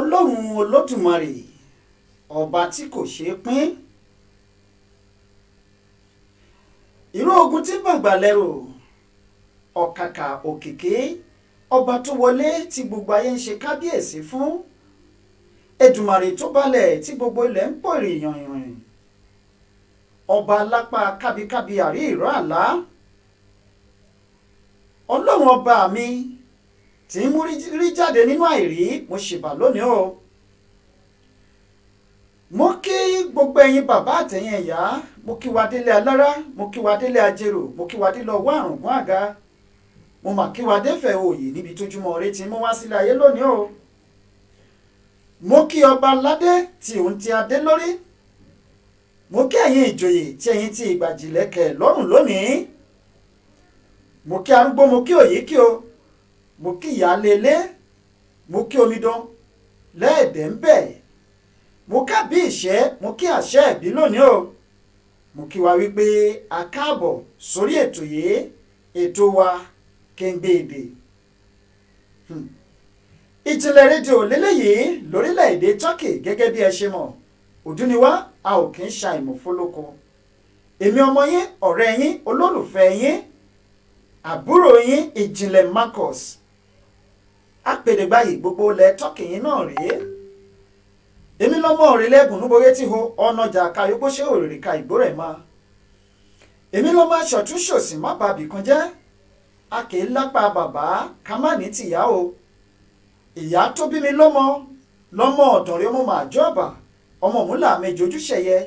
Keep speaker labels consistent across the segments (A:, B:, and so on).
A: Ọlọ́run Olódùmarè ọba tí kò ṣeé pín. Ìró ogun tí bàgbà lẹ́rù ọ̀kàkà òkìkí ọba tó wọlé tí gbogbo ayé ń ṣe kábíyèsí fún. Èdùmàrè tó balẹ̀ tí gbogbo ilẹ̀ ń pọ̀ ìrìnyàn. Ọba lápá kábíkábí àrí ìró àlá. Ọlọ́run ọba mi tí ń mú rí jáde nínú àìrí, mo ṣèbà lónìí o. Mo kí gbogbo ẹ̀yin bàbá àtẹ̀yin ẹ̀yà, mo kí wa délé alára, mo kí wa délé ajérò, mo kí wa délé ọwọ́ àrùngún àga, mo mà kí wa défẹ̀ òye níbi tójúmọ́ ire ti mú wá sílé ayé lónìí o. Mo kí ọba aládé tí òun ti adé lórí. Mo kí ẹ̀yin ìjòyè tí ẹ̀yin ti ìgbàjìlẹ̀kẹ̀ lọ́rùn lónìí. Mo kí arúgbó, mo kí òyì kí o. Mo kí ìyáálé ilé, mo kí omidan lẹ́ẹ̀dẹ̀ ń bẹ̀. Mo kábí ìṣẹ́, mo kí àṣẹ ẹ̀bí lónìí o. Mo kí wa wípé a káàbọ̀ sórí ètò yìí, ètò wa Kengbe èdè. Ìjìnlẹ̀ rédíò lélẹ́yìí lórílẹ̀‐èdè Turkey gẹ́gẹ́ bí ẹ ṣe mọ̀. Òdú ni wá, a ò kí ń ṣàìmọ̀ fólóko. Èmi ọmọ yín, ọ̀rẹ́ yín, olólùfẹ́ yín, àbúrò yín Ìjìnlẹ̀ Marcus. Apèdè báyìí gbogbo ilẹ̀ Turkey yín náà rèé. Èmi lọ́mọ òrìlẹ́gùn núboyé tí ho ọ̀nàjà kayókó ṣé òrìrì ka ìgbórẹ̀ ma. Èmi lọ́mọ aṣọ̀tún ṣòsì má bàbí kan jẹ́. A kì í lápá bàbá ká má ní tìyá o. Ìyá tó bí mi lọ́mọ ọ̀dọ̀rẹ́ ọmọ màá jọ́ọ̀bà, ọmọ múlà méjì ojúṣẹ̀yẹ,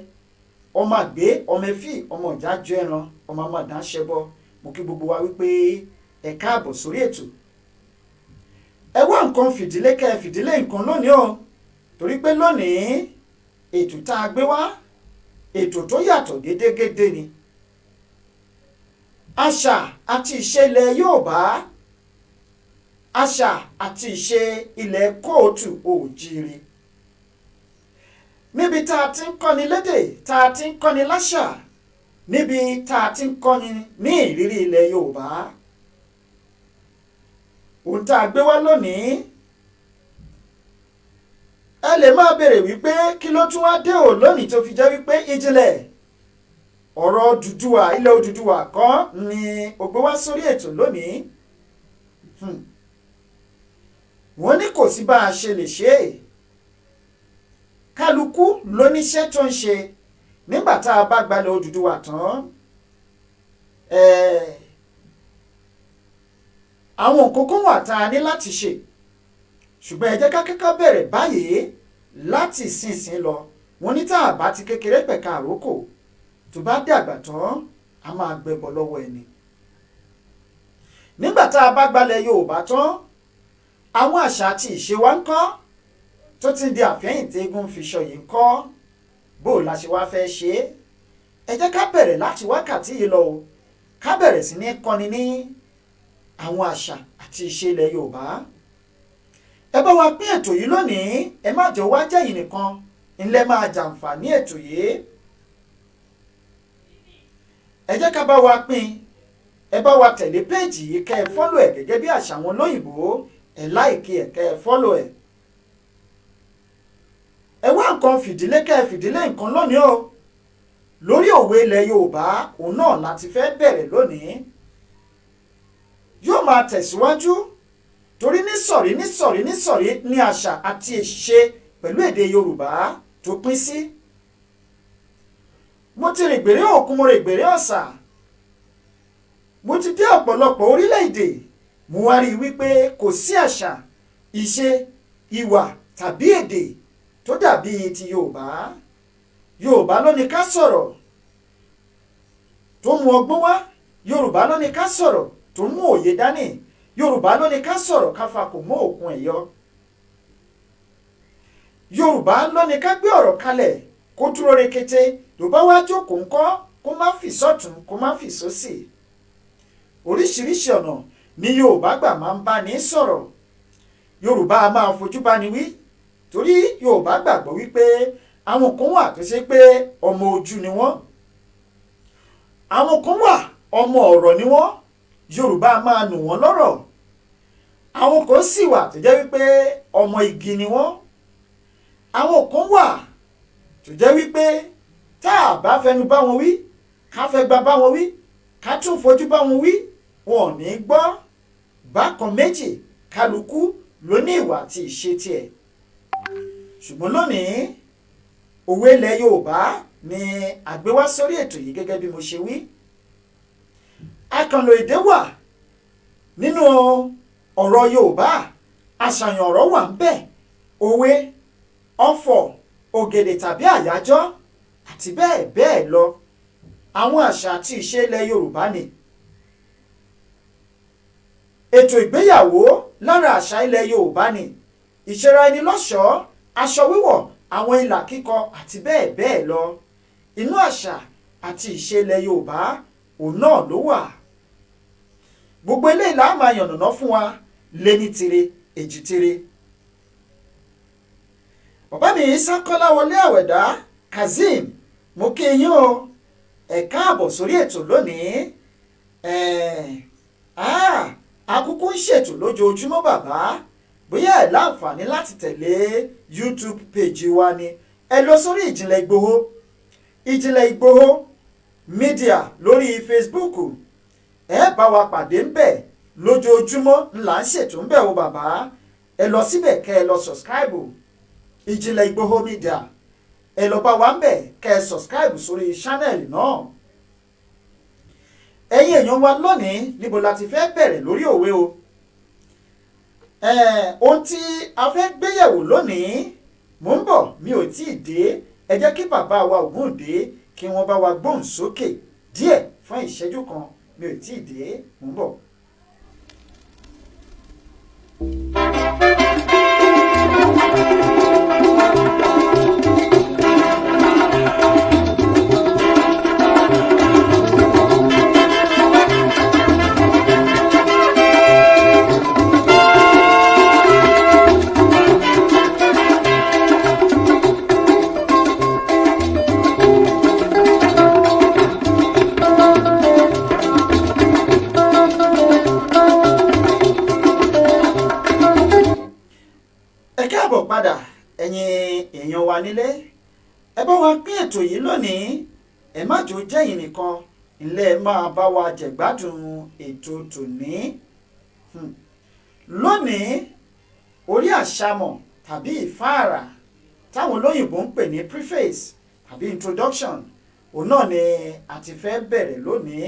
A: ọmọ àgbé, ọmọ ẹfí, ọmọ ìjà jọ ẹran, ọmọ àmàdá ṣẹbọ. Mo kí gbogbo wa wípé ẹ káàbọ̀ sórí ètò. Ẹ wá nǹkan fìdílé kẹ́ fìdílé nǹkan lónìí o. Torí pé lónìí ètò tá a gbé wá, ètò tó yàtọ̀ gédégédé ni. Àṣà àti ìṣe ilẹ̀ Yorùbá, àṣà àti ìṣe ilẹ̀ kóòtù òjíire. Níbi tá a ti ń kọ́ni lédè, tá a ti ń kọ́ni láṣà, níbi tá a ti ń kọ́ni ní ìrírí ilẹ̀ Yorùbá. Ohun tá a gbé wá lónìí, ẹ lè máa béèrè wípé kí ló tún wá dé ò lónìí tó fi jẹ́ wípé ìjìnlẹ̀ ọ̀rọ̀ Odùduwà, ilẹ̀ Odùduwà kọ́ ni ó gbé wá sórí ètò lónìí. Wọ́n ní kò sí bá a ṣe lè ṣe é. Kálukú ló níṣẹ́ tó ń ṣe nígbà tá a bá gbalẹ̀ Odùduwà tán. Àwọn kókó wà tá a ní láti ṣe. Ṣùgbọ́n ẹ jẹ́ ká kọ́kọ́ bẹ̀rẹ̀ báyìí láti ìsinsìn lọ. Wọ́n ní tá a bá ti kékeré pẹ̀ka àrókò, tó bá dàgbà tán a máa gbẹbọ lọ́wọ́ ẹni. Nígbà tá a bá gbalẹ̀ Yorùbá tán, àwọn àṣà àti ìṣe wa ń kọ́ tó ti di àfẹ́yìntì eégún fi ṣọyìn ń kọ́. Bó la ṣe wá fẹ́ ṣe é? Ẹ jẹ́ ká bẹ̀rẹ̀ láti wákàtí yìí lọ o. Ká bẹ̀rẹ̀ sí ní kọ́ni ní àwọn àṣà àti ìṣe ilẹ̀ Yorùbá. Ẹ bá wa pín ètò yìí lónìí, ẹ má jọ wá jẹ́yìn nìkan ńlẹ́ máa jàǹfààní ètò yìí. Ẹ jẹ́ ká bá wa pín, ẹ bá wa tẹ̀lé péèjì yìí kẹ́ ẹ fọ́lò ẹ̀ gẹ́gẹ́ bí àṣà àwọn olóyìnbó, ẹ láìkí ẹ̀ kẹ́ ẹ fọ́lò ẹ̀. Ẹ wá nǹkan fìdílé kẹ́ ẹ fìdílé nǹkan lónìí o. Lórí òwe ilẹ̀ Yorùbá, òun náà láti fẹ́ bẹ̀rẹ̀ lónìí. Yóò máa tẹ̀síwájú. Torí nísọ̀rí ní àṣà àti ìṣe pẹ̀lú èdè Yorùbá tó pín sí. Mo ti rìn gbèrè òkun, mo rìn gbèrè ọ̀sà. Mo ti dé ọ̀pọ̀lọpọ̀ orílẹ̀-èdè. Mo wá rí wípé kò sí àṣà, ìṣe, ìwà tàbí èdè tó dàbí ti Yorùbá. Yorùbá ló ní ká sọ̀rọ̀ tó mú ọgbọ́n wá. Yorùbá ló ní ká sọ̀rọ̀ tó mú òye dání. Yorùbá ló ní ká sọ̀rọ̀ ká fa kò mọ́ òkun ẹ̀yọ. Yorùbá ló ní ká gbé ọ̀rọ̀ kalẹ̀ kó dúró rekete. Tó bá wá jókòó ńkọ́ kó má fi sọ́tún kó má fi sósì. Oríṣiríṣi ọ̀nà ni Yorùbá gbà máa ń bá ní sọ̀rọ̀. Yorùbá a máa fojú bá ni wí. Torí Yorùbá gbàgbọ́ wípé àwọn kan wà tó ṣe pé ọmọ ojú ni wọ́n. Àwọn kan wà ọmọ ọ̀rọ̀ ni wọ́n. Yorùbá máa nù wọ́n lọ́rọ̀. Àwọn kan sì wà tó jẹ́ wípé ọmọ igi ni wọ́n. àwọn kan wà tó jẹ́ wípé tá a bá fẹnu bá wọn wí ká fẹ́ gba bá wọn wí ká tún fojú bá wọn wí wọn ò ní gbọ́. Bákan méjì kálukú ló ní ìwà àti ìṣe tiẹ̀. Ṣùgbọ́n lónìí òwe ilẹ̀ Yorùbá ni àgbéwá sórí ètò yìí gẹ́gẹ́ bí mo ṣe wí. Àkànlò èdè wà nínú ọ̀rọ̀ Yorùbá, àṣàyàn ọ̀rọ̀ wà ń bẹ, òwe, ọ̀fọ̀, ògèdè tàbí àyájọ́ àti bẹ́ẹ̀ bẹ́ẹ̀ lọ. Àwọn àṣà àti ìṣe ilẹ̀ Yorùbá ni. Ètò ìgbéyàwó lára àṣà ilẹ̀ Yorùbá ni. Ìṣera ẹni lọ́ṣọ̀ọ́, aṣọ wíwọ̀, àwọn ìlà kíkọ àti bẹ́ẹ̀ bẹ́ẹ̀ lọ. Inú àṣà àti ìṣe ilẹ̀ Yorùbá òun náà ló wà. Gbogbo eléyìí la máa yànnàná fún wa lé ní tire èjì tire. Bàbá mi Sákọ́láwọlé Àwẹ̀dá Kazeem, mo kí yín o, ẹ káàbọ̀ sórí ètò lónìí. Akúkú ń ṣètò lójoojúmọ́ bàbá, bóyá ẹ láǹfààní láti tẹ̀lé YouTube page wa ni ẹ lọ sórí Ìjìnlẹ̀ Ìgbòho, Ìjìnlẹ̀ Ìgbòho Media lórí Facebook. Ẹ bá wa pàdé ń bẹ̀ lójoojúmọ́ ńlá ń ṣètò ń bẹ̀ o bàbá. Ẹ lọ síbẹ̀ kẹ́ ẹ lọ subscribe Ìjìnlẹ̀ Ìgbòho Media, ẹ lọ bá wa ń bẹ̀ kẹ́ ẹ subscribe sórí channel náà. Ẹ̀yin èèyàn wa lónìí níbo la ti fẹ́ bẹ̀rẹ̀ lórí òwe o. Ohun tí a fẹ́ gbéyẹ̀wò lónìí, mò ń bọ̀, mi ò tí ì dé. Ẹ jẹ́ kí bàbá wa Ògúndé kí wọ́n bá wa gbóhùn sókè díẹ̀ fún ìṣẹ́jú kan, mi ò tí ì dé, mò ń bọ̀. Padà ẹ̀yin èèyàn wa nílé, ẹ bá wa pín ètò yìí lónìí. Ẹ má jò jẹ́yìn nìkan ńlẹ́ máa bá wa jẹ̀gbádùn ètò tòní. Lónìí orí àṣàmọ̀ tàbí ìfáàrà táwọn olóyìnbó ń pè ní preface tàbí introduction, òun náà ni a ti fẹ́ bẹ̀rẹ̀ lónìí.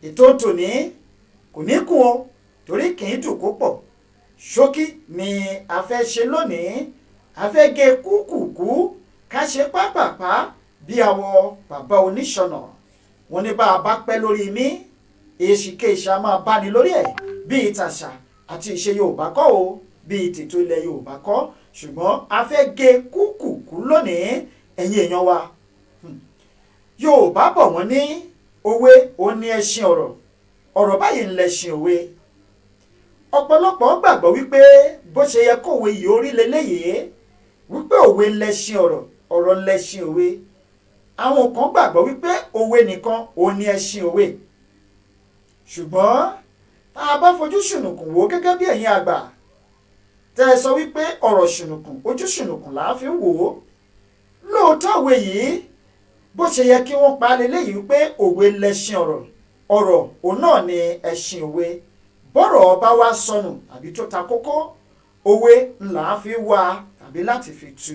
A: Ètò tòní kò ní kún o, torí kì í dùn kó pọ̀. Ṣókí ni a fẹ́ ṣe lónìí. A fẹ́ gé kúkúkú ká ṣe pápápá bí àwọ̀ bàbá oníṣọ̀nà. Wọ́n ní bá a bá pẹ́ lórí mi, èsìkéṣà máa bá ní lórí ẹ̀, bí ìtàṣà àti ìṣe Yorùbá kọ́ o, bí ìtètò ilẹ̀ Yorùbá kọ́. Ṣùgbọ́n a fẹ́ gé kúkúkú lónìí. Ẹ̀yin èèyàn wa, Yorùbá bọ̀ wọ́n ní òwe ó ní ẹṣin ọ̀rọ̀, ọ̀rọ̀ báyìí ń lẹṣin òwe. Ọ̀pọ̀lọpọ̀ gbàgbọ́ wípé bó ṣe yẹ kówe yìí orí leléyìí, wípé òwe ńlẹṣin ọ̀rọ̀, ọ̀rọ̀ ńlẹṣin òwe. Àwọn kan gbàgbọ́ wípé òwe nìkan òun ni ẹṣin òwe. Ṣùgbọ́n tá a bá fojú ṣùnùkùn wò gẹ́gẹ́ bí ẹ̀yin àgbà tẹ́ ẹ sọ wípé ọ̀rọ̀ ṣùnùkùn ojú ṣùnùkùn là á fi wò ó. Lóòótọ́ òwe yìí bó ṣe yẹ kí wọ́n pa leléyìí wípé òwe ńlẹṣin ọ̀rọ̀, ọ̀rọ̀ òun náà ni ẹṣin òwe. Bọ́rọ̀ bá wá sọnù tàbí tó ta kókó, òwe ńlá fi wá tàbí láti fi tú.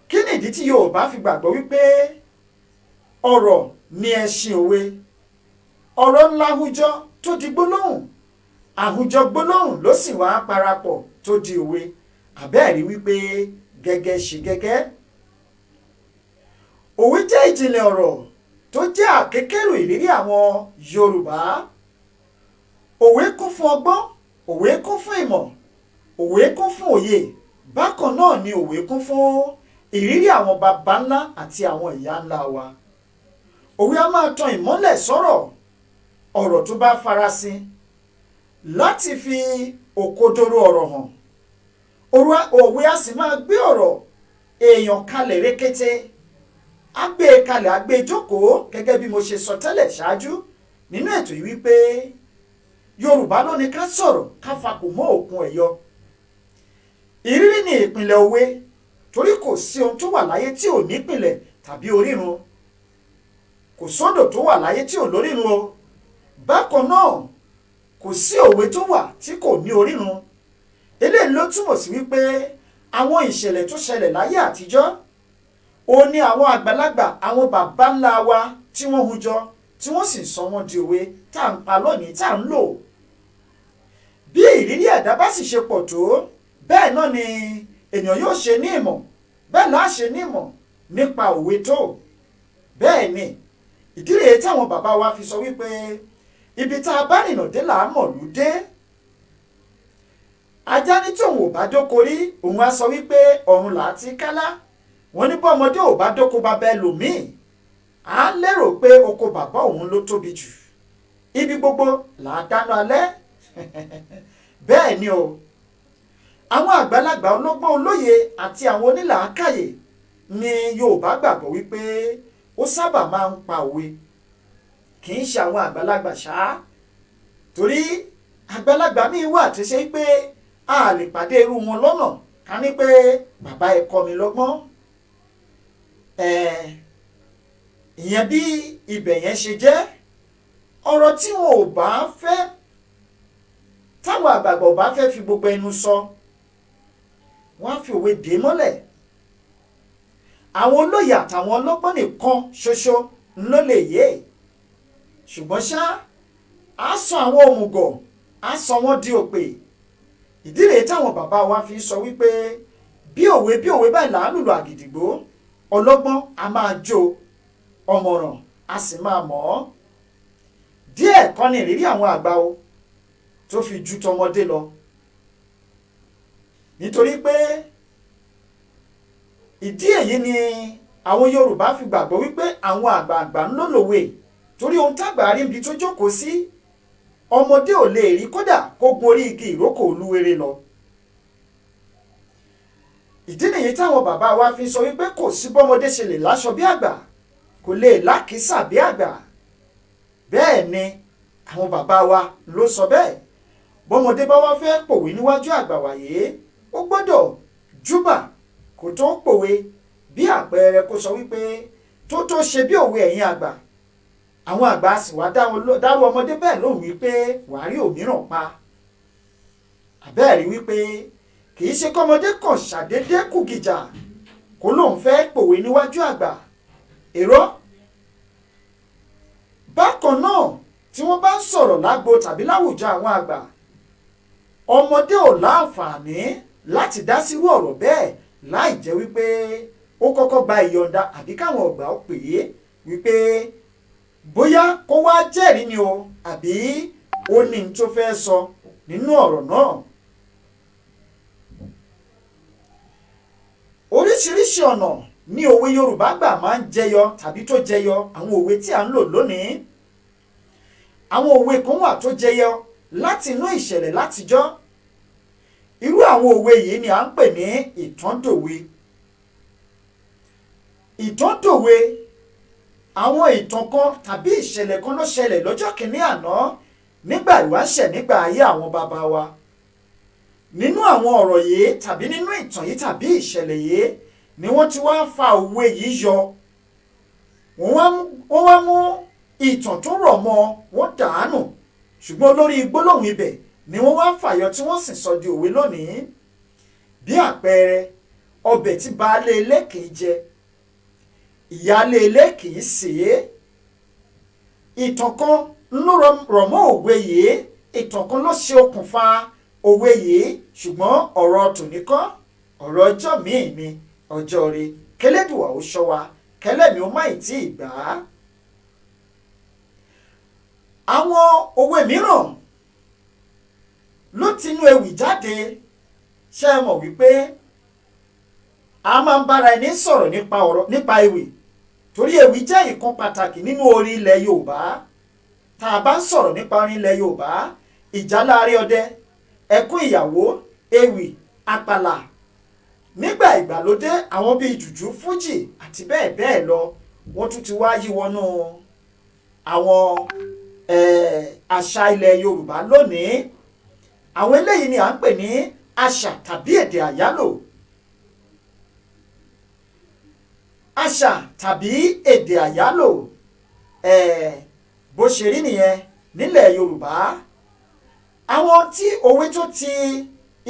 A: Kí nìdí tí Yorùbá fi gbàgbọ́ wípé ọ̀rọ̀ ni ẹṣin òwe? Ọ̀rọ̀ ńlá àhújọ tó di gbólóhùn, àhújọ gbólóhùn ló sì wá parapọ̀ tó di òwe. Àbẹ́ẹ̀rí wípé gẹ́gẹ́ ṣe gẹ́gẹ́. Òwe jẹ́ ìjìnlẹ̀ ọ̀rọ̀ tó jẹ́ àkékèrò ìrírí àwọn Yorùbá. Òwe kún fún ọgbọ́n, òwe kún fún ìmọ̀, òwe kún fún òye. Bákan náà ni òwe kún fún ìrírí àwọn baba ńlá àti àwọn ìyá ńlá wa. Òwe a máa tan ìmọ́lẹ̀ sọ̀rọ̀, ọ̀rọ̀ tó bá farasin, láti fi òkodoro ọ̀rọ̀ hàn. Òwe a sì máa gbé ọ̀rọ̀ èèyàn kalẹ̀ rékété. A gbé e kalẹ̀, a gbé e jókòó gẹ́gẹ́ bí mo ṣe sọ tẹ́lẹ̀ ṣáájú nínú ètò yìí wípé Yorùbá ló ní ká sọ̀rọ̀ ká fakò mọ́ òkun ẹ̀yọ. Ìrírí ni ìpìlẹ̀ òwe torí kò sí ohun tó wà láyé tí ò nípìlẹ̀ tàbí orírun kò sódò tó wà láyé tí ò lórírun o bákan náà kò sí òwe tó wà tí kò ní orírun eléyìí ló túmọ̀ sí wípé àwọn ìṣẹ̀lẹ̀ tó ṣẹlẹ̀ láyé àtijọ́ ó ní àwọn àgbàlagbà àwọn bàbá ńlá wa tí wọ́n hun jọ tí wọ́n sì sọ wọ́n di òwe tá à ń pa lónìí tá à ń lò bí ìrírí ẹ̀dá bá sì ṣe pọ̀ tó bẹ́ẹ̀ náà ni ènìyàn yóò ṣe ní ìmọ̀ bẹ́ẹ̀ láà ṣe ní ìmọ̀ nípa òwe tó bẹ́ẹ̀ ni ìdí rèé táwọn bàbá wa fi sọ wípé ibi tá a bá rìnà dé là á mọ̀ lù dé ajá ní tóun ò bá dóko rí òun á sọ wípé ọ̀run là á ti kálá wọ́n ní bọ́mọdé ò bá dóko bàbá ẹlòmíì á lérò pé oko bàbá òun ló tóbi jù ibi gbogbo là á dáná alẹ́ bẹ́ẹ̀ ni o àwọn àgbàlagbà ọlọ́gbọ́n olóye àti àwọn onílàákàyè ni Yorùbá gbàgbọ́ wípé ó sábà máa ń pa òwe kì í ṣe àwọn àgbàlagbà ṣáá torí àgbàlagbà míì wà tó ṣe pé a lè pàdé irú wọn lọ́nà ká ní pé bàbá ẹ kọ́ mi lọ́gbọ́n ìyẹn bí ibẹ̀ yẹn ṣe jẹ́ ọ̀rọ̀ tí wọn ò bá fẹ́ táwọn àgbààgbà ò bá fẹ́ fi gbogbo ẹnu sọ wọ́n á fi òwe dè mọ́lẹ̀ àwọn olóyè àtàwọn ọlọ́gbọ́n nìkan ṣoṣo ló lè yé ṣùgbọ́n ṣá á sọ àwọn òmùgọ̀ á sọ wọ́n di òpè ìdí rèé táwọn bàbá wa fi sọ wípé bí òwe báyìí là á lùlù àgìdìgbò ọlọ́gbọ́n a máa jó ọ̀mọ̀ràn a sì máa mọ̀ ọ́ díẹ̀ kọ́ ni ìrírí àwọn àgbà o tó fi ju tọmọdé lọ nítorí pé ìdí èyí ni àwọn Yorùbá fi gbàgbọ́ wípé àwọn àgbààgbà ń lólòwe torí ohun tágbà rí ibi tó jókòó sí ọmọdé ò lè rí kódà kó gun orí igi ìrókò olúwere lọ ìdí nìyí táwọn bàbá wa fi sọ wípé kò sí bọ́mọdé ṣe lè láṣọ bí àgbà kò lè lákìísà bí àgbà bẹ́ẹ̀ ni àwọn bàbá wa ló sọ bẹ́ẹ̀ bọ́mọdé bá wá fẹ́ pòwe níwájú àgbà wàyé ó gbọ́dọ̀ júbà kó tó pòwe bí àpẹẹrẹ kó sọ wípé tó ṣe bí òwe ẹ̀yin àgbà àwọn àgbà sì wá dárú ọmọdé bẹ́ẹ̀ lóhùn wípé wàá rí òmíràn pa àbẹ́ẹ̀rí wípé kì í ṣe kọ́mọdé kan ṣàdédé kù gìjà kó lóun fẹ́ pòwe níwájú àgbà èrò bákan náà tí wọ́n bá ń sọ̀rọ̀ lágbo tàbí láwùjọ àwọn àgbà ọmọdé ò láǹfààní láti dá sírú ọ̀rọ̀ bẹ́ẹ̀ láì jẹ́ wípé ó kọ́kọ́ gba ìyọ̀ǹda àbí káwọn ọ̀gbà ó pè é wípé bóyá kó wá jẹ́rìí ni o àbí ó ní tó fẹ́ sọ nínú ọ̀rọ̀ náà. oríṣiríṣi ọ̀nà ni òwe Yorùbá gbà máa ń jẹyọ tàbí tó jẹyọ àwọn òwe tí à ń lò lónìí àwọn òwe kan wà tó jẹyọ láti inú ìṣẹ̀lẹ̀ látijọ́ irú àwọn òwe yìí ni à ń pè ní ìtàndòwe ìtàndòwe àwọn ìtàn kan tàbí ìṣẹ̀lẹ̀ kan ló ṣẹlẹ̀ lọ́jọ́ kìíní àná nígbà ìwáṣẹ̀ nígbà ayé àwọn bàbá wa nínú àwọn ọ̀rọ̀ yìí tàbí nínú ìtàn yìí tàbí ìṣẹ̀lẹ̀ yìí ni wọ́n ti wá fa òwe yìí yọ wọ́n wá mú ìtàn tó rọ̀ mọ́ wọ́n dàánù ṣùgbọ́n olórí gbólóhùn ibẹ̀ ni wọ́n wá fàyọ tí wọ́n sì sọ di òwe lónìí bí àpẹẹrẹ ọbẹ̀ tí baálé ilé kìí jẹ ìyáálé ilé kìí sè é ìtàn kan ló rọ̀ mọ́ òwe yìí ìtàn kan ló ṣe okùnfà òwe yìí ṣùgbọ́n ọ̀rọ̀ tòní kọ́ ọ̀rọ̀ ọjọ́ míì ni ọjọ́ rẹ kẹlẹ́dùwà ó ṣọ́ wa kẹlẹ́mi ó má ì tí ì gbà á. àwọn òwe mìíràn ló tinú ewì jáde ṣé ẹ mọ̀ wípé a máa ń bára ẹni sọ̀rọ̀ nípa ewì torí ewì jẹ́ ìkan pàtàkì nínú orin ilẹ̀ Yorùbá tá a bá ń sọ̀rọ̀ nípa orin ilẹ̀ Yorùbá ìjálá ọdẹ ẹkún ìyàwó ewì àpàlà nígbà ìgbàlódé àwọn bíi jùjú fújì àti bẹ́ẹ̀ bẹ́ẹ̀ lọ wọ́n tún ti wá yí wọnú àwọn àṣà ilẹ̀ Yorùbá lónìí àwọn eléyìí ni à ń pè ní àṣà tàbí èdè àyálò àṣà tàbí èdè àyálò bó ṣe rí nìyẹn nílẹ̀ Yorùbá. Àwọn tí òwe tó ti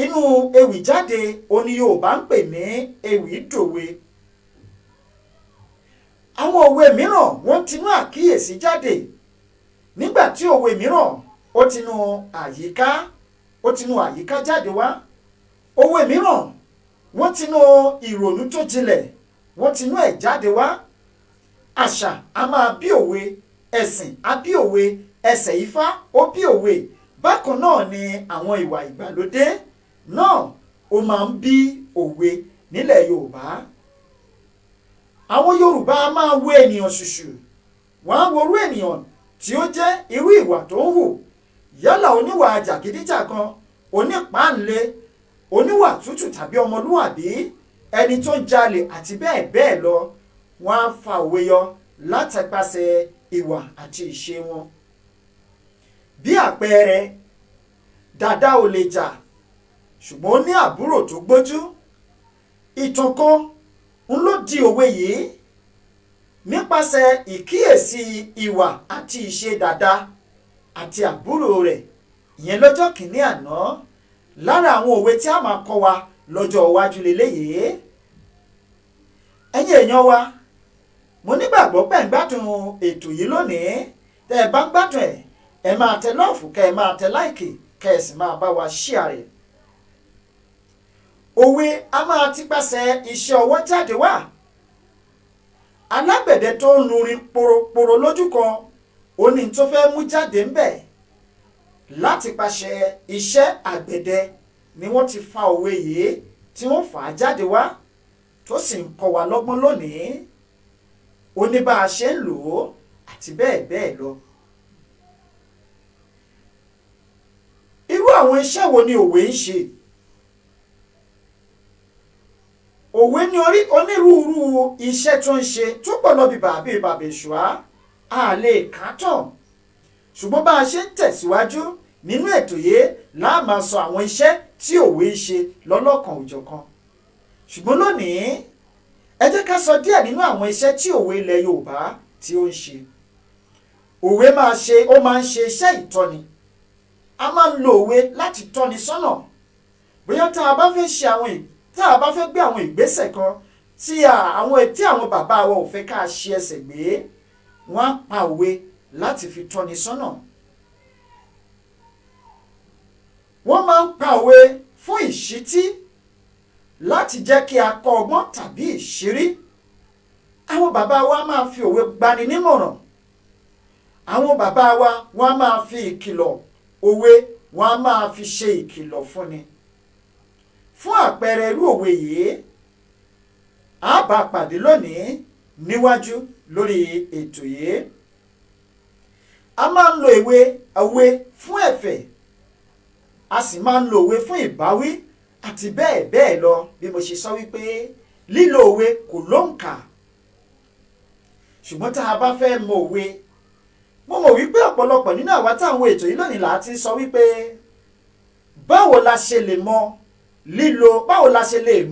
A: inú ewì jáde òní Yorùbá ń pè ní ewì dòwe. Àwọn òwe mìíràn wọ́n tinú àkíyèsí jáde, nígbà tí òwe mìíràn ó tinú àyíká jáde wá. Òwe mìíràn wọ́n tinú ìrònú tó jinlẹ̀, wọ́n tinú ẹ̀ jáde wá. Àṣà a máa bí òwe, ẹ̀sìn a bí òwe, ẹsẹ̀ ifá ó bí òwe. Bákan náà ni àwọn ìwà ìgbàlódé náà ó máa ń bí òwe nílẹ̀ Yorùbá. Àwọn Yorùbá a máa wo ènìyàn ṣùṣù, wọ́n á worú ènìyàn tí ó jẹ́ irú ìwà tó ń hù, yálà oníwà jàgídíjàgan, onípáǹle, oníwà tútù tàbí ọmọlúwàbí, ẹni tó ń jalè àti bẹ́ẹ̀ bẹ́ẹ̀ lọ. Wọ́n á fa òwe yọ látàpasẹ̀ ìwà àti ìṣe wọn. Bí àpẹẹrẹ, dàda ò lè jà ṣùgbọ́n ó ní àbúrò tó gbójú. Ìtàn kan ń ló di òwe yìí nípasẹ̀ ìkíyèsí ìwà àti ìṣe dàda àti àbúrò rẹ̀, ìyẹn lọ́jọ́ kìíní àná. Lára àwọn òwe tí a máa kọ́ wa lọ́jọ́ iwájú leléyìí. Ẹ̀yin èèyàn wa, mo nígbàgbọ́ pé ń gbádùn ètò yìí lónìí. Tẹ́ ẹ bá ń gbádùn ẹ̀, ẹ máa tẹ lọ́ọ̀fù, kẹ́ ẹ máa tẹ láìkì, kẹ́ ẹ sì máa bá wa ṣíà rẹ̀. Òwe a máa ti pàṣẹ iṣẹ́ ọwọ́ jáde wá. Alágbẹ̀dẹ tó ń lurin poroporo lójú kan, ó ní tó fẹ́ mú jáde ń bẹ̀. Láti pàṣẹ iṣẹ́ àgbẹ̀dẹ ni wọ́n ti fa òwe yìí tí wọ́n fà á jáde wá, tó sì ń kọ́ wa lọ́gbọ́n lónìí. Ó ní bá a ṣe ń lò ó àti bẹ́ẹ̀ bẹ́ẹ̀ lọ. Irú àwọn iṣẹ́ wo ni òwe ń ṣe? Òwe ní onírúurú iṣẹ́ tó ń ṣe tó pọ̀ lọ bí bàbá ìṣúá, a lè kà á tán. Ṣùgbọ́n bá a ṣe ń tẹ̀síwájú nínú ètò yìí la máa sọ àwọn iṣẹ́ tí òwe ń ṣe lọ́lọ́kan òjọ̀kan. Ṣùgbọ́n lónìí, ẹ jẹ́ ká sọ díẹ̀ nínú àwọn iṣẹ́ tí òwe ilẹ̀ Yorùbá tí ó ń ṣe. Òwe máa ń ṣe iṣẹ́ ìtọ́ni. A máa ń lo òwe láti tọ́ni sọ́nà. Bóyá tá a bá fẹ́ gbé àwọn ìgbésẹ̀ kan tí àwọn bàbá wa ò fẹ́ ká ṣe ẹsẹ̀ gbé, wọ́n á pa òwe láti fi tọ́ni sọ́nà. Wọ́n máa ń pa òwe fún ìṣítí, láti jẹ́ kí a kọ́ ọgbọ́n tàbí ìṣírí. Àwọn bàbá wa máa fi òwe gbani nímọ̀ràn. Àwọn bàbá wa wọ́n á máa fi ìkìlọ̀ òwe, wọ́n á máa fi ṣe ìkìlọ̀ fúnni. Fún àpẹẹrẹ irú òwe yìí, a bá pàdé lónìí níwájú lórí ètò yìí. A máa ń lo òwe fún ẹ̀fẹ̀, a sì máa ń lo òwe fún ìbáwí àti bẹ́ẹ̀ bẹ́ẹ̀ lọ. Bí mo ṣe sọ wípé lílo òwe kò lóǹkà. Ṣùgbọ́n tá a bá fẹ́ mọ òwe, mo mọ̀ wípé ọ̀pọ̀lọpọ̀ nínú àwa táwọn ètò yìí lónìí là á ti sọ wípé báwo la ṣe lè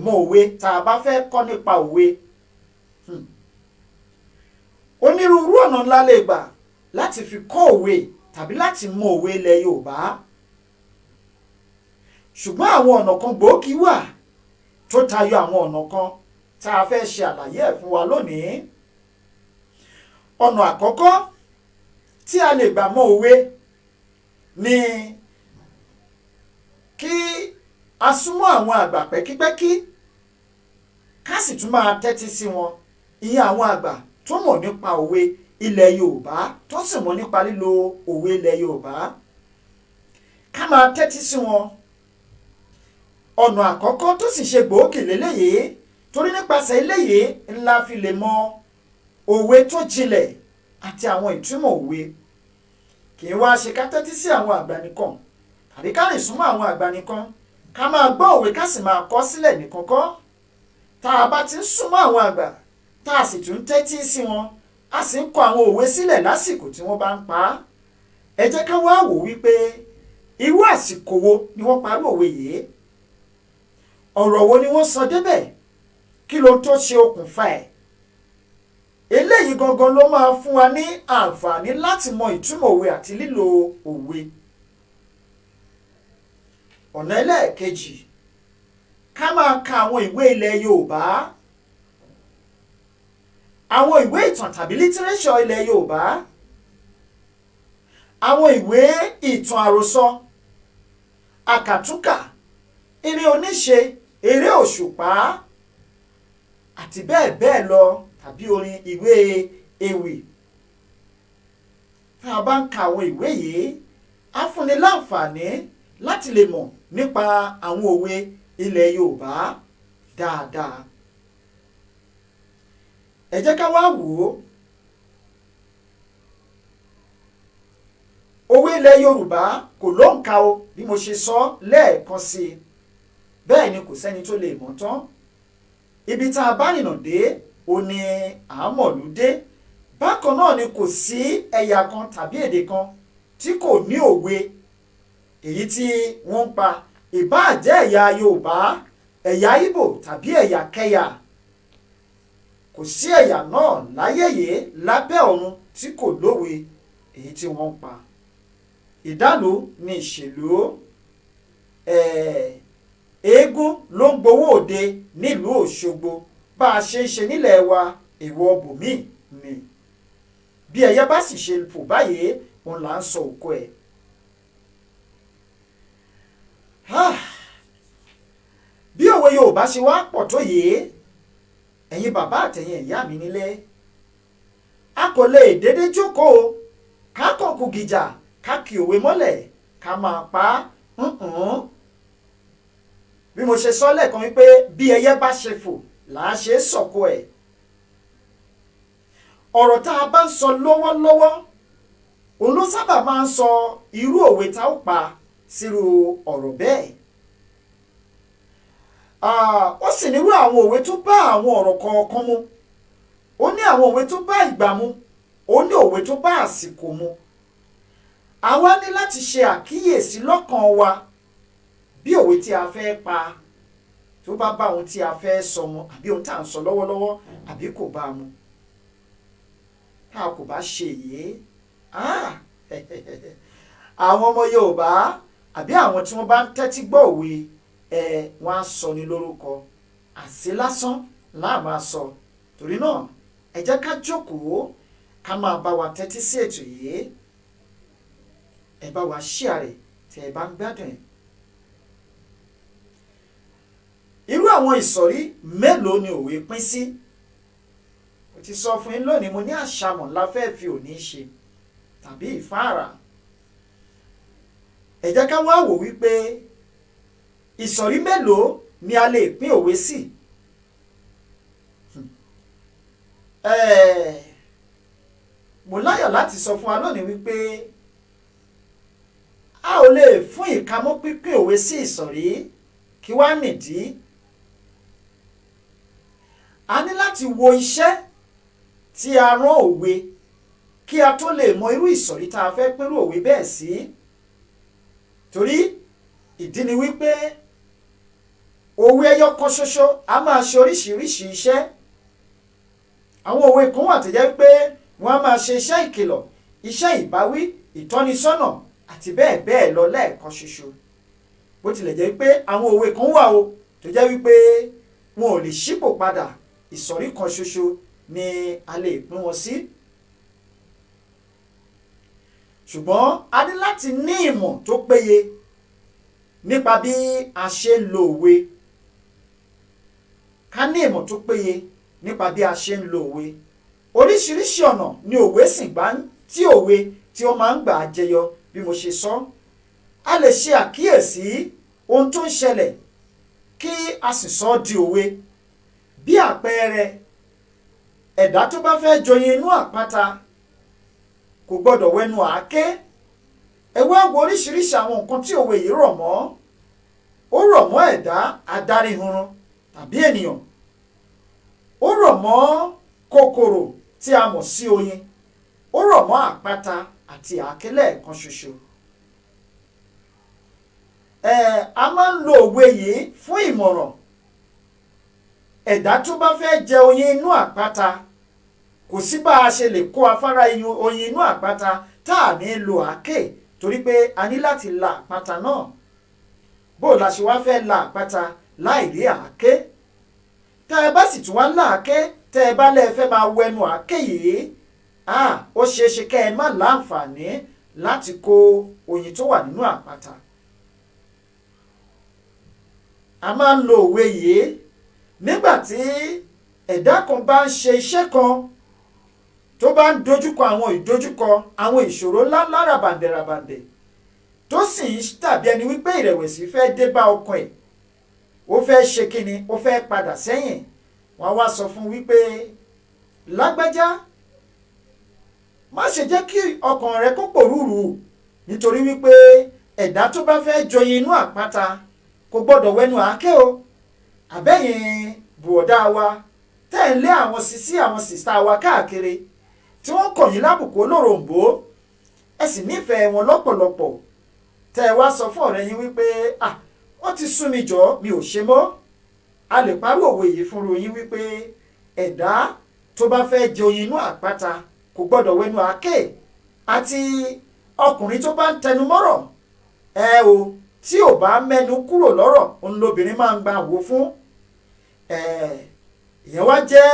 A: mọ òwe tá a bá fẹ́ kọ́ nípa òwe. Onírúurú ọ̀nà ńlá lè gbà láti fi kọ́ òwe tàbí láti mọ òwe ilẹ̀ Yorùbá. Ṣùgbọ́n àwọn ọ̀nà kan gbòógì wà tó tayọ àwọn ọ̀nà kan tá a fẹ́ ṣe àlàyé ẹ̀ fún wa lónìí. Ọ̀nà àkọ́kọ́ tí a lè gbà mọ òwe ni kí a súnmọ́ àwọn àgbà pẹ́kípẹ́kí, ká sì tún máa tẹ́tí sí wọn. Ìyẹn àwọn àgbà tó mọ̀ nípa òwe ilẹ̀ Yorùbá, tó sì mọ̀ nípa lílo òwe ilẹ̀ Yorùbá. Ká máa tẹ́tí sí wọn. Ọ̀nà àkọ́kọ́ tó sì ṣe gbòógì léléyìí, torí nípasẹ̀ eléyìí ńlá fi lè mọ òwe tó jinlẹ̀ àti àwọn ìtumọ̀ òwe. Kì í wá ṣe ká tẹ́tí sí àwọn àgbà nìkan tàbí ká rìn súnmọ́ àwọn àgbà nìkan, ká máa gbọ́ òwe ká sì máa kọ sílẹ̀ nìkan kọ́. Tá a bá ti ń súnmọ́ àwọn àgbà, tá a sì tún tẹ́tí sí wọn, a sì ń kọ àwọn òwe sílẹ̀ lásìkò tí wọ́n bá ń pa á. Ẹ jẹ́ ká wá wò wípé irú àsìkò wo ni wọ́n parí òwe yìí? Ọ̀rọ̀ wo ni wọ́n sọ débẹ̀? Kí ló tó ṣe okùnfà ẹ̀? eléyìí gangan ló máa fún wa ní àǹfààní láti mọ ìtumọ̀ òwe àti lílo òwe. ọ̀nà ẹlẹ́ẹ̀kejì, ká máa ka àwọn ìwé ilẹ̀ Yorùbá, àwọn ìwé ìtàn tàbí lítírésọ̀ ilẹ̀ Yorùbá, àwọn ìwé ìtàn àròsọ, àkàtúnkà, eré oníṣe, eré òṣùpá àti bẹ́ẹ̀ bẹ́ẹ̀ lọ, tàbí orin ìwé ewì. tá a bá ń ka àwọn ìwé yìí, á fúnni láǹfààní láti lè mọ̀ nípa àwọn òwe ilẹ̀ Yorùbá dáadáa. ẹ jẹ́ ká wá wò ó. òwe ilẹ̀ Yorùbá kò lóǹkà o, bí mo ṣe sọ lẹ́ẹ̀kan sí i, bẹ́ẹ̀ ni kò sẹ́ni tó lè mọ̀ tán. ibi tá a bá rìnà dé ó ní àmọ̀lú dé. bákan náà ni kò sí ẹ̀yà kan tàbí èdè kan tí kò ní òwe èyí tí wọ́n ń pa, ìbáà jẹ́ ẹ̀yà Yorùbá, ẹ̀yà Ìgbò tàbí ẹ̀yà kẹyà. kò sí ẹ̀yà náà láyé yìí lábẹ́ ọ̀run tí kò lówe èyí tí wọ́n ń pa. ìdálò ni ìṣèlú, eégún ló ń gbowó òde nílùú Òṣogbo, bá a ṣe ń ṣe nílẹ̀ wa èèwọ̀ bòmíì ni. bí ẹyẹ bá sì ṣe fò báyìí, òun là ń sọ òkú ẹ̀. bí òwe Yorùbá ṣe wá pọ̀ tó yìí, ẹ̀yin bàbá àtẹ̀yin ìyá mi nílé, a kò lè dédé jókòó ká kọ̀kù gìjà ká kì òwe mọ́lẹ̀ ká máa pa á. bí mo ṣe sọ lẹ́ẹ̀kan wípé bí ẹyẹ bá ṣe fò là á ṣe sọ̀kò ẹ̀. ọ̀rọ̀ tá a bá ń sọ lọ́wọ́lọ́wọ́, òun ló sábà máa ń sọ irú òwe tá ó pa sírú ọ̀rọ̀ bẹ́ẹ̀. ó sì nírú àwọn òwe tó bá àwọn ọ̀rọ̀ kọ̀ọ̀kan mu, ó ní àwọn òwe tó bá ìgbà mu, ó ní òwe tó bá àsìkò mu. àwa ní láti ṣe àkíyèsí lọ́kàn wa bí òwe tí a fẹ́ pa tó bá bá ohun tí a fẹ́ sọ mu, àbí ohun tá à ń sọ lọ́wọ́lọ́wọ́ àbí kò bá mu. tá a kò bá ṣe èyí, àwọn ọmọ Yorùbá àbí àwọn tí wọ́n bá ń tẹ́tí gbọ́ òwe, wọ́n á sọ ní lórúkọ, àṣẹ lásán láà máa sọ. torí náà ẹ jẹ́ ká jókòó ká máa bá wa tẹ́tí sí ètò yìí. ẹ bá wa share rẹ̀ tí ẹ bá ń gbádùn ẹ̀. irú àwọn ìsọ̀rí mélòó ni òwe pín sí? mo ti sọ fún yín lónìí, mo ní àṣàmọ̀ la fẹ́ fi òní ṣe tàbí ìfáàrà. ẹ jẹ́ ká wá wò wípé ìsọ̀rí mélòó ni a lè pín òwe sí. mo láyọ̀ láti sọ fún wa lónìí wípé a ò lè fún ìkámọ́ pínpín òwe sí ìsọ̀rí. kí wá nìdí? a ní láti wo iṣẹ́ tí a rán òwe kí a tó lè mọ irú ìsọ̀rí tá a fẹ́ pínrú òwe bẹ́ẹ̀ sí. torí ìdí ni wípé òwe ẹyọ kan ṣoṣo a máa ṣe oríṣiríṣi iṣẹ́. àwọn òwe kan wà tó jẹ́ pé wọ́n á máa ṣe iṣẹ́ ìkìlọ̀, iṣẹ́ ìbáwí, ìtọ́nisọ́nà àti bẹ́ẹ̀ bẹ́ẹ̀ lọ lẹ́ẹ̀kan ṣoṣo. bó tilẹ̀ jẹ́ pé àwọn òwe kan wà o tó jẹ́ wípé wọn ò lè ṣípò padà, ìsọ̀rí kan ṣoṣo ni a lè pín wọn sí. ṣùgbọ́n a ní láti ní ìmọ̀ tó péye nípa bí a ṣe ń lo òwe. ká ní ìmọ̀ tó péye nípa bí a ṣe ń lo òwe. oríṣiríṣi ọ̀nà ni òwe sì gbà tí òwe tí ó máa ń gbà jẹyọ. bí mo ṣe sọ, a lè ṣe àkíyèsí ohun tó ń ṣẹlẹ̀ kí a sì sọ di òwe. bí àpẹẹrẹ, ẹ̀dá tó bá fẹ́ joyin inú àpáta kò gbọ́dọ̀ wẹnu àáké. ẹ wá wo oríṣiríṣi àwọn nǹkan tí òwe yìí rọ̀ mọ́. ó rọ̀ mọ́ ẹ̀dá adáríhurun tàbí ènìyàn. ó rọ̀ mọ́ kòkòrò tí a mọ̀ sí oyin. ó rọ̀ mọ́ àpáta àti àáké lẹ́ẹ̀kan ṣoṣo. a máa ń lo òwe yìí fún ìmọ̀ràn. ẹ̀dá tó bá fẹ́ jẹ oyin inú àpáta kò sí bá a ṣe lè kó afárá oyin inú àpáta tá à ní lo àáké torí pé a ní láti la àpáta náà. bó la ṣe wá fẹ́ la àpáta láì rí àáké? tá ẹ bá sì tún wá láàké tẹ́ ẹ bá lẹ́ẹ̀ fẹ́ máa wẹnu àáké yìí ó ṣeé ṣe kẹ́ ẹ má láǹfààní láti kó oyin tó wà nínú àpáta. a máa ń lo òwe yìí nígbà tí ẹ̀dá kan bá ń ṣe iṣẹ́ kan tó bá ń dojúkọ àwọn ìdojúkọ àwọn ìṣòro ńláńlá ràbàǹdẹ̀ràbàǹdẹ̀ tó sì ń tàbí ẹni wípé ìrẹ̀wẹ̀sì fẹ́ dé bá ọkàn ẹ̀, ó fẹ́ ṣe kíni, ó fẹ́ padà sẹ́yìn. wọ́n wá sọ fún wípé lágbájá má ṣe jẹ́ kí ọkàn rẹ kó pòrúurú nítorí wípé ẹ̀dá tó bá fẹ́ joyin inú àpáta kò gbọ́dọ̀ wẹnu àáké o. àbẹ́yìn bùọ̀dá wa tẹ́ ń lé àwọn sisi àwọn sìsá wa káàkiri tí wọ́n kọ̀ yín lábùkù olóròǹbó, ẹ sì nífẹ̀ẹ́ wọn lọ́pọ̀lọpọ̀, tẹ́ ẹ wá sọ fún ọ̀rẹ́ yín wípé wọ́n ti sún mi jọ mi ò ṣe mọ́. a lè parí òwe yìí fún yín wípé ẹ̀dá tó bá fẹ́ jẹ oyin inú àpáta kò gbọ́dọ̀ wẹnu àáké, àti ọkùnrin tó bá ń tẹnu mọ́rọ̀ tí ò bá mẹ́nu kúrò lọ́rọ̀ òun lobìnrin máa ń gba àwo fún. ìyẹn wá jẹ́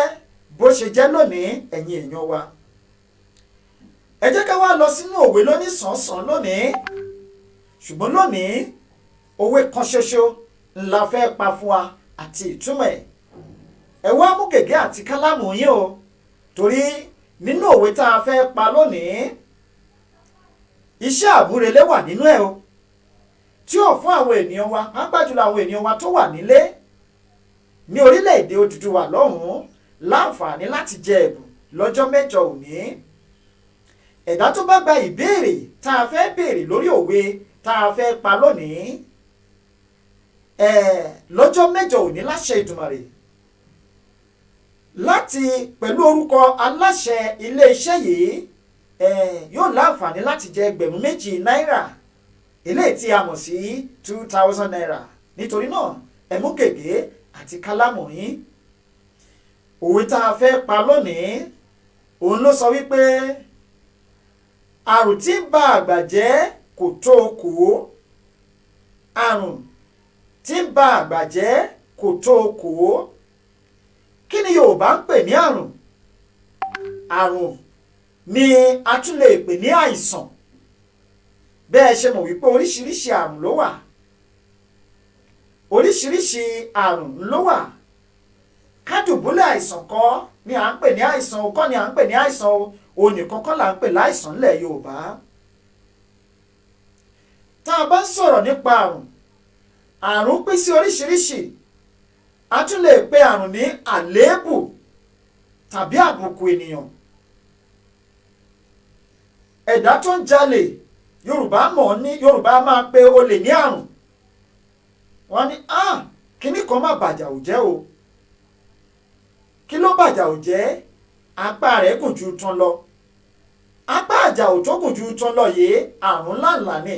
A: bó ṣe jẹ́ lónìí ẹ̀yin èèyàn wa. ẹ jẹ́ ká wá lọ sínú òwe lóní sàn-án lónìí, ṣùgbọ́n lónìí òwe kan ṣoṣo ńlá fẹ́ pa fún wa àti ìtumọ̀ ẹ̀. ẹ wá mú gègé àti kálámù yín o, torí nínú òwe tá a fẹ́ pa lónìí iṣẹ́ àmúrelé wà nínú ẹ̀ o, tí ò fún àwọn ènìyàn wa, pàápàá jùlọ àwọn ènìyàn wa tó wà nílé ní orílẹ̀-èdè Odùduwà lọ́hùn-ún láǹfààní láti jẹ ẹ̀bùn lọ́jọ́ mẹ́jọ òní. ẹ̀dá tó bá gba ìbéèrè tá a fẹ́ béèrè lórí òwe tá a fẹ́ pa lónìí lọ́jọ́ mẹ́jọ òní láṣẹ Ìdùmarè, láti pẹ̀lú orúkọ aláṣẹ iléeṣẹ́ yìí yóò láǹfààní láti jẹ ẹgbẹ̀rún 2 náírà, eléyìí tí a mọ̀ sí 2000 naira. nítorí náà ẹ mú gègé àti kálámù yín. òwe tá a fẹ́ pa lónìí òun ló sọ wípé àrùn tí ń ba àgbà jẹ́ kò tó kò ó. àrùn tí ń ba àgbà jẹ́ kò tó kò ó. kí ni Yorùbá ń pè ní àrùn? àrùn ni a tún lè pè ní àìsàn. bẹ́ẹ̀ ṣe mọ̀ wípé oríṣiríṣi àrùn ló wà, oríṣiríṣi àrùn ló wà. kádùbúlẹ̀ àìsàn kọ́ ni à ń pè ní àìsàn o, kọ́ ni à ń pè ní àìsàn o, onìkan kọ́ là ń pè láìsàn ńlẹ̀ Yorùbá. tá a bá ń sọ̀rọ̀ nípa àrùn pín sí oríṣiríṣi. a tún lè pe àrùn ní àléébù tàbí àbùkù ènìyàn. ẹ̀dá tó ń jalè, Yorùbá máa pe olè ní àrùn. wọ́n ní kíní kan má bàjà ò jẹ́ o. kí ló bàjà ò jẹ́? apá rẹ̀ gùn ju tán lọ. apá àjà ò tó gùn ju tán lọ yìí àrùn ńláńlá ni,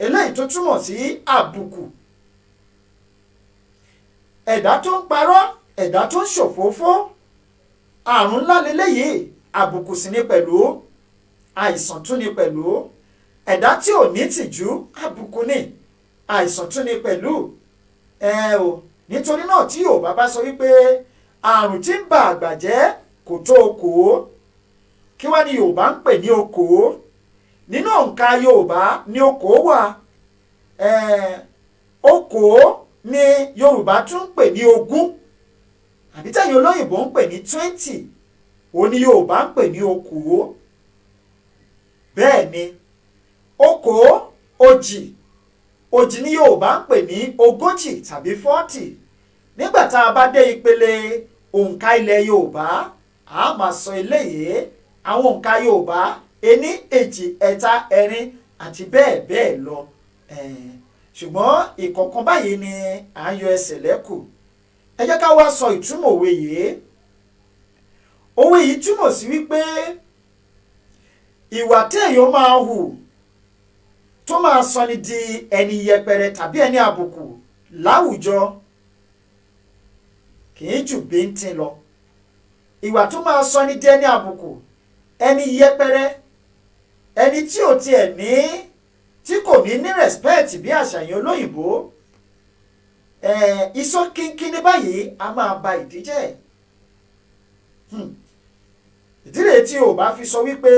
A: eléyìí tó túmọ̀ sí àbùkù. ẹ̀dá tó ń parọ́, ẹ̀dá tó ń ṣòfófó, àrùn ńlá leléyìí, àbùkù sì ni pẹ̀lú, àìsàn tún ni pẹ̀lú. ẹ̀dá tí ò ní tìjú, àbùkù ni, àìsàn tún ni pẹ̀lú. nítorí náà tí Yorùbá bá sọ wípé àrùn tí ń ba àgbà jẹ́ kò tó okòó, kí wá ni Yorùbá ń pè ní okòó? nínú òǹkà Yorùbá ni okòó wà. okòó ni Yorùbá tún ń pè ní ogún, àbí tẹ̀yin olóyìnbó ń pè ní 20, òun ni Yorùbá ń pè ní okòó. bẹ́ẹ̀ ni okòó, òjì ni Yorùbá ń pè ní ogójì tàbí 40. nígbà tá a bá dé ìpele òǹkà ilẹ̀ Yorùbá a máa sọ eléyìí, àwọn òǹkà Yorùbá 1, 2, 3, 4 àti bẹ́ẹ̀ bẹ́ẹ̀ lọ. ṣùgbọ́n ìkọ̀ọ̀kan báyìí ni à ń yọ ẹsẹ̀ lẹ́kù. ẹ jẹ́ ká wá sọ ìtumọ̀ òwe yìí. òwe yìí túmọ̀ sí wípé ìwà téèyàn máa hù tó máa sọni di ẹni yẹpẹrẹ tàbí ẹni àbùkù láwùjọ kì í jù bíntín lọ. ìwà tó máa sọ ní dẹni àbùkù, ẹni yẹpẹrẹ, ẹni tí ò tiẹ̀ ní tí kò ní respect bí àṣàyàn olóyìnbó, ìsọ kínkínní báyìí a máa ba ìdí jẹ́. ìdí rèé tí o bá fi sọ wípé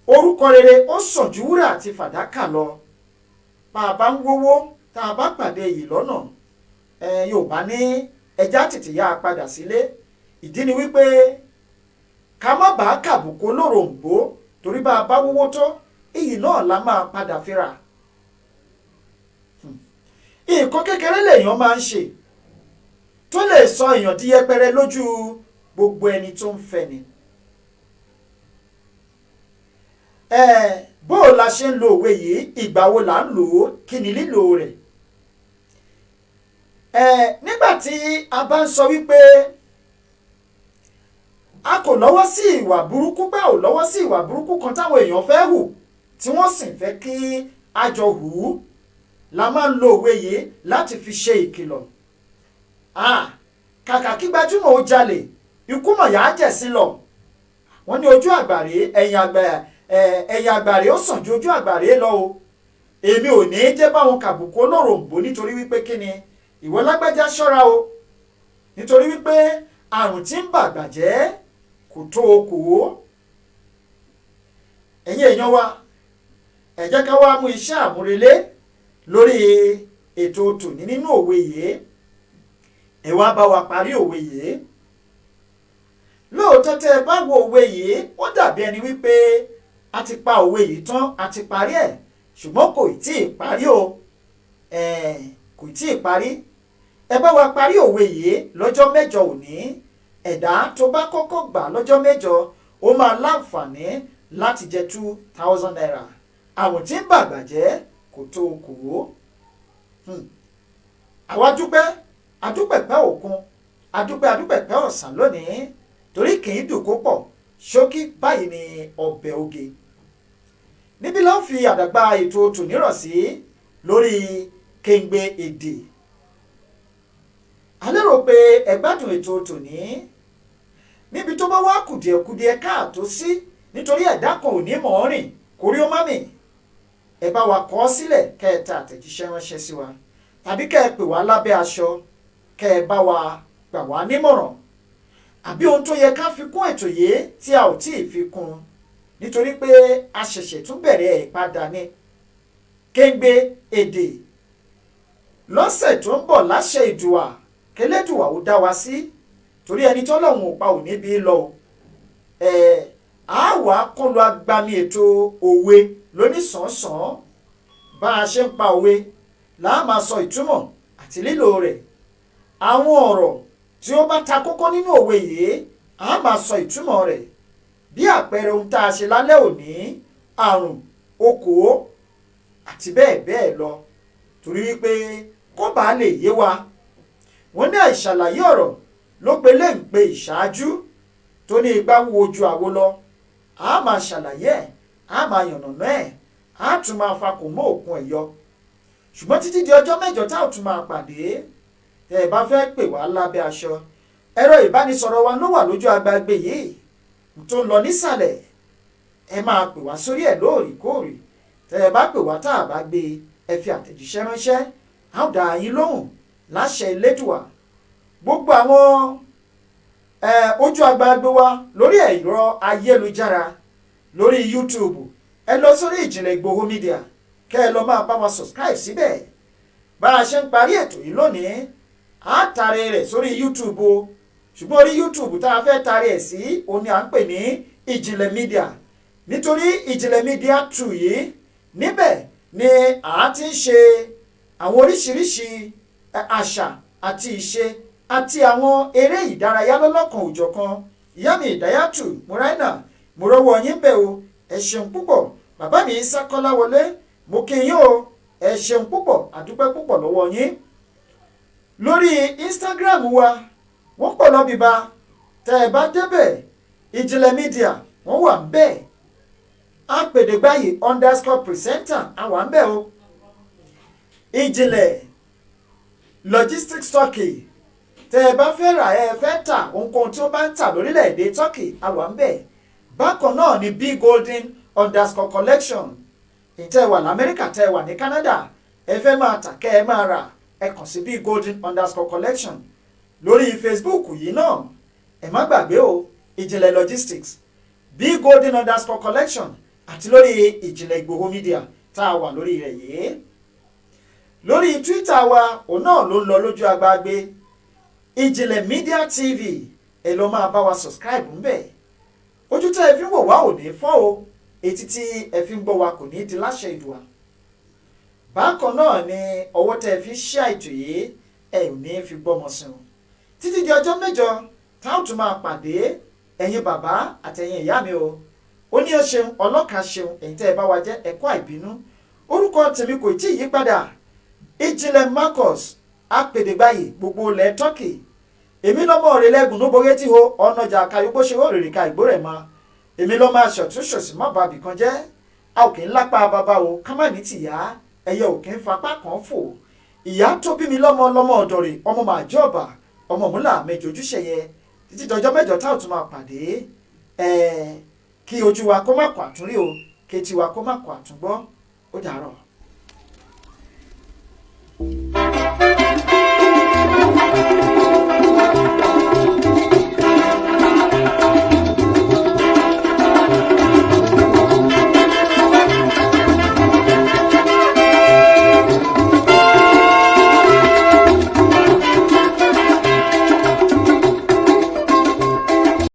A: orúkọ rere ó sàn ju wúrà àti fàdákà lọ. bá a bá ń wówó tá a bá pàdé èyí lọ́nà, Yorùbá ní ẹja tètè yá a padà sílé. ìdí ni wípé ká má bàa kàbùkù olóròǹbó, torí bá a bá wówó tó iyì náà la máa padà fira. nǹkan kékeré lèèyàn máa ń ṣe tó lè sọ èèyàn di yẹpẹrẹ lójú gbogbo ẹni tó ń fẹ́ ni. bó o la ṣe ń lo òwe yìí, ìgbà wo là ń lò ó, kí ni lílò rẹ̀? nígbà tí a bá ń sọ wípé a kò lọ́wọ́ sí ìwà burúkú, pé ò lọ́wọ́ sí ìwà burúkú kan táwọn èèyàn fẹ́ hù tí wọ́n sì fẹ́ kí a jọ hù ú, la máa ń lo òwe yìí láti fi ṣe ìkìlọ̀. kàkà kí gbajúmọ̀ ó jalè, ikú mọ̀yá jẹ̀sín lọ. wọ́n ní ojú àgbàre ẹ̀yìn àgbàre ó sàn ju ojú àgbàre lọ o. èmi ò ní jẹ́ báwọn kàbùkù olóròǹbó nítorí wípé kí ni ìwọ lágbájá ṣọ́ra o, nítorí wípé àrùn tí ń bàgbà jẹ́ kò tó okòó. ẹ̀yin èèyàn wa, ẹ jẹ́ ká wá mú iṣẹ́ àmúrelé lórí ètò tòní nínú òwe yìí. ẹ wá bá wa parí òwe yìí. lóòótọ́ tẹ́ ẹ bá wo òwe yìí, ó dàbí ẹni wípé a ti pa òwe yìí tán, a ti parí ẹ̀, ṣùgbọ́n kò tí ì parí o. kò tí ì parí. ẹ bá wa parí òwe yìí lọ́jọ́ mẹ́jọ òní. ẹ̀dá tó bá kọ́kọ́ gbà lọ́jọ́ mẹ́jọ ó máa láǹfààní láti jẹ 2,000 naira. àwọn tí ń bàgbà jẹ́ kò tó okòó. àwa dúpẹ́ adúpẹ̀pẹ́ òkun, adúpẹ̀pẹ́ ọ̀sán lónìí, torí kì í dùn kó pọ̀, ṣókí báyìí ni ọbẹ̀ oge. níbí ló ń fi àdàgbà ètò tònírọ̀ sí lórí Kengbe èdè. a lérò pé ẹ gbádùn ètò tòní. níbi tó bá wá kùdìẹ̀kudiẹ káàtó sí, nítorí ẹ̀dá kan ò ní mọ̀ ọ́ rìn kórí ó má mì, ẹ bá wa kọ ọ́ sílẹ̀, kẹ́ ẹ ta àtẹ̀jíṣẹ́ ránṣẹ́ sí wa, tàbí kẹ́ ẹ pè wá lábẹ́ aṣọ, kẹ́ ẹ bá wa gbà wá nímọ̀ràn, àbí ohun tó yẹ ká fi kún ètò yìí tí a ò tí ì fi kún, nítorí pé a ṣẹ̀ṣẹ̀ tún bẹ̀rẹ̀ ẹ̀ padà ní. Kengbe èdè lọ́sẹ̀ tó ń bọ̀ láṣẹ ìdùà, kẹlẹ́dùà ó dá wa sí, torí ẹni tọ́lọ́hun ò pa ò níbi lọ. àwa kọlu agbami ètò òwe lóníṣànsán. bá a ṣe ń pa òwe là á máa sọ ìtumọ̀ àti lílò rẹ̀. àwọn ọ̀rọ̀ tí ó bá ta kókó nínú òwe yìí a máa sọ ìtumọ̀ rẹ̀. bí àpẹẹrẹ ohun tá a ṣe lálẹ́ òní, àrùn, okòó àti bẹ́ẹ̀ bẹ́ẹ̀ lọ, torí wípé kó bàa lè yé wa. wọ́n ní àìṣàlàyé ọ̀rọ̀ ló pe léǹpe ìṣáájú, tó ní igbá wo ojú àwo lọ. a máa ṣàlàyé ẹ̀, a máa yànnàná ẹ̀, a tún máa fakùn mọ́ òkun ẹ̀ yọ. ṣùgbọ́n títí di ọjọ́ mẹ́jọ tá ò tún máa pàdé, ẹ bá fẹ́ pè wá lábẹ́ aṣọ, ẹ̀rọ ìbánisọ̀rọ̀ wa ló wà lójú agbágbé yìí tó ń lọ nísàlẹ̀. ẹ máa pè wá sórí ẹ̀ lóòrèkóòrè. tẹ́ ẹ bá pè wá tá a bá gbé, ẹ fi àtẹ̀jíṣẹ́ ránṣẹ́, a ó dá yín lóhùn láṣẹ Elédùà. gbogbo àwọn ojú agbágbé wa lórí ẹ̀rọ ayélujára, lórí YouTube, ẹ lọ sórí Ìjìnlẹ̀ Ìgbòho Media, kẹ́ ẹ lọ máa bá wa subscribe síbẹ̀. bá a ṣe ń parí ètò yìí lónìí, a tààrẹ rẹ̀ sórí YouTube o, ṣùgbọ́n orí YouTube tá a fẹ́ tààrẹ ẹ̀ sí òun ni à ń pè ní Ìjìnlẹ̀ Media, nítorí Ìjìnlẹ̀ Media 2 yìí, níbẹ̀ ni a ti ń ṣe àwọn oríṣiríṣi àṣà àti ìṣe àti àwọn eré ìdárayá lọ́lọ́kan òjọ̀kan. ìyá mi Ìdáyàtù Múráínà, mo rọ́wọ́ yín bẹ̀ o, ẹ ṣeun púpọ̀. bàbá mi Sákọ́lá wọlé, mo kí yín o, ẹ ṣeun púpọ̀, àdúpẹ́ púpọ̀ lọ́wọ́ yín. lórí Instagram wa wọ́n pọ̀ lọ bíbá, tẹ́ ẹ bá débẹ̀ Ìjìnlẹ̀ Media wọ́n wà ń bẹ̀. Apèdègbáyé _presenter àwa ń bẹ̀ o. Ìjìnlẹ̀ logistics turkey tẹ́ ẹ bá fẹ́ rà ẹ fẹ́ tà ohunkóhun tí ó bá ń tà lórílẹ̀‐èdè Turkey àwa ń bẹ̀. Bákan náà ni bgolden_collection ìtẹ́ wà lamẹ́ríkà tẹ́ wà ní Canada ẹ fẹ́ máa tà kẹ́ ẹ máa rà ẹ kàn sí bgolden_collection lórí Facebook yìí náà. Ẹ má gbàgbé o ìjìnlẹ̀ logistics bgolden_collection àti lórí ìjìnlẹ̀ Ìgbòho media tá a wà lórí rẹ̀ yìí. Lórí Twitter wa òun náà ló ń lọ lójú agbágbé ìjìnlẹ̀ media TV ẹ lọ máa bá wa subscribe ńbẹ̀. Ojú tẹ́ ẹ fi ń wò wá ò ní fọ́ o, etí tí ẹ fi ń gbọ́ wa kò ní di láṣẹ Ìdùà. Bákan náà ni ọwọ́ tẹ́ ẹ fi ṣe àìtò yìí ẹ ò ní fi gbọ́mọ sùn. Títí di ọjọ́ mẹ́jọ táwọn tún máa pàdé ẹ̀yin bàbá àtẹ̀yin ìyá mi o. Ó ní ó ṣeun ọlọ́kà ṣeun ẹ̀yin tẹ́ ẹ bá wa jẹ́ ẹ̀kọ́ àìbínú. Orúkọ tèmi kò tí ì yí padà. Ìjìnlẹ̀ Marcus apèdègbàyè gbogbo ilẹ̀ Turkey. Èmi lọ́mọ rẹ̀ lẹ́gùn ló borí tí ho ọ̀nàjà kayógbó ṣe wọ́n rèrè ka ìgbó rẹ̀ mọ́. Èmi lọ́ máa ṣọ̀túnṣòsì má bàbí kan jẹ́. A ò kì í lápá bàbá o ká má ní tìyá ẹyẹ ò kì í fapá kan fò. Ìyá tó bí mi lọ́mọ ọ̀dọ̀rẹ̀ ọmọ màá jẹ́ ọ̀bà ọmọ múlà méjì ojúṣe yẹ títí dọjọ́ mẹ́jọ tá ò tún máa pàdé. Kí ojú wa kó má kó àtúnrí o kí etí wa kó má kó àtúngbọ́ ó dàárọ̀.